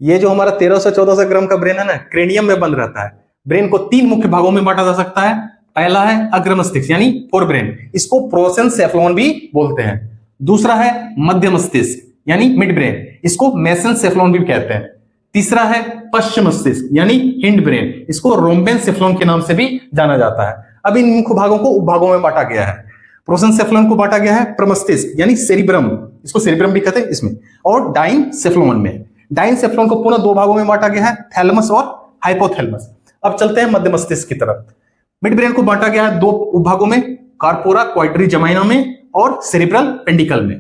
ये जो हमारा 1300 1400 ग्राम का ब्रेन है ना, क्रेनियम में बंद रहता है। ब्रेन को 3 मुख्य भागों में बांटा जा सकता है। पहला है अग्र मस्तिष्क यानी फोर ब्रेन, इसको प्रोसेनसेफलॉन भी बोलते हैं। दूसरा है मध्य मस्तिष्क यानी मिड ब्रेन, इसको मेसेनसेफलॉन भी कहते हैं। तीसरा है पश्चिम मस्तिष्क यानी हिंड ब्रेन, इसको रोम्बेनसेफलॉन के नाम से भी जाना जाता है। अब इन मुख्य भागों को उपभागों में बांटा गया है। प्रोसेनसेफलॉन को बांटा गया है प्रमस्तिष्क यानी सेरिब्रम, इसको सेरिब्रम भी कहते हैं इसमें, और डाइनसेफलॉन में। डाइनसेफलॉन को पुनः 2 भागों में बांटा गया है, थैलेमस और हाइपोथैलेमस। अब चलते हैं मध्य मस्तिष्क की तरफ। मिड ब्रेन को बांटा गया है 2 उपभागों में, कार्पोरा क्वाड्रिजेमाइना में और सेरिब्रल पेंडिकल में।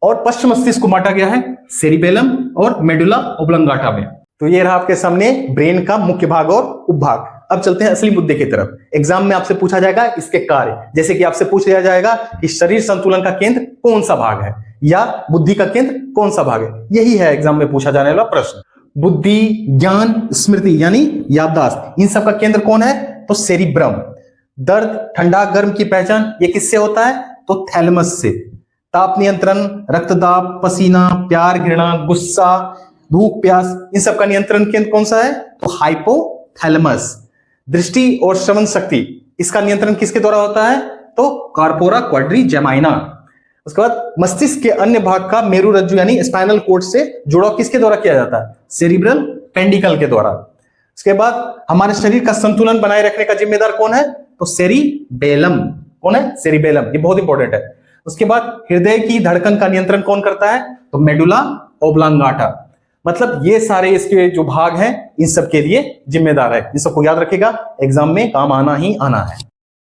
और पश्चिम मस्तिष्क को बांटा गया है सेरिबेलम और मेडुला ओब्लंगाटा में। तो ये रहा आपके सामने ब्रेन का मुख्य भाग और उपभाग। अब चलते हैं असली मुद्दे की तरफ। एग्जाम में आपसे पूछा जाएगा इसके कार्य, जैसे कि आपसे पूछ लिया जाएगा कि शरीर संतुलन का केंद्र कौन सा भाग है या बुद्धि का केंद्र कौन सा भाग है। यही है एग्जाम में पूछा जाने वाला प्रश्न। बुद्धि, ज्ञान, स्मृति यानी याददाश्त, इन सब का केंद्र कौन है? तो सेरिब्रम। दर्द, ठंडा, गर्म की पहचान ये किससे होता है? तो थैलेमस से। ताप नियंत्रण, रक्तदाब, पसीना, प्यार, घृणा, गुस्सा, भूख, प्यास, इन सब का नियंत्रण केंद्र कौन सा है? तो हाइपोथैलेमस। दृष्टि और श्रवण शक्ति, इसका नियंत्रण किसके द्वारा होता है? तो कार्पोरा क्वाड्रिजेमाइना। उसके बाद मस्तिष्क के अन्य भाग का मेरुरज्जु यानी स्पाइनल कॉर्ड से जुड़ाव किसके द्वारा किया जाता है? सेरिब्रल पेंडिकल के द्वारा। उसके बाद हमारे शरीर का संतुलन बनाए रखने का जिम्मेदार कौन है? तो सेरिबेलम। कौन है? सेरिबेलम, ये बहुत इंपॉर्टेंट है। उसके बाद हृदय की धड़कन का नियंत्रण कौन करता है? तो मेडुला ओब्लंगाटा। मतलब ये सारे इसके जो भाग हैं इन सब के लिए जिम्मेदार है। इन सबको याद रखेगा, एग्जाम में काम आना ही आना है।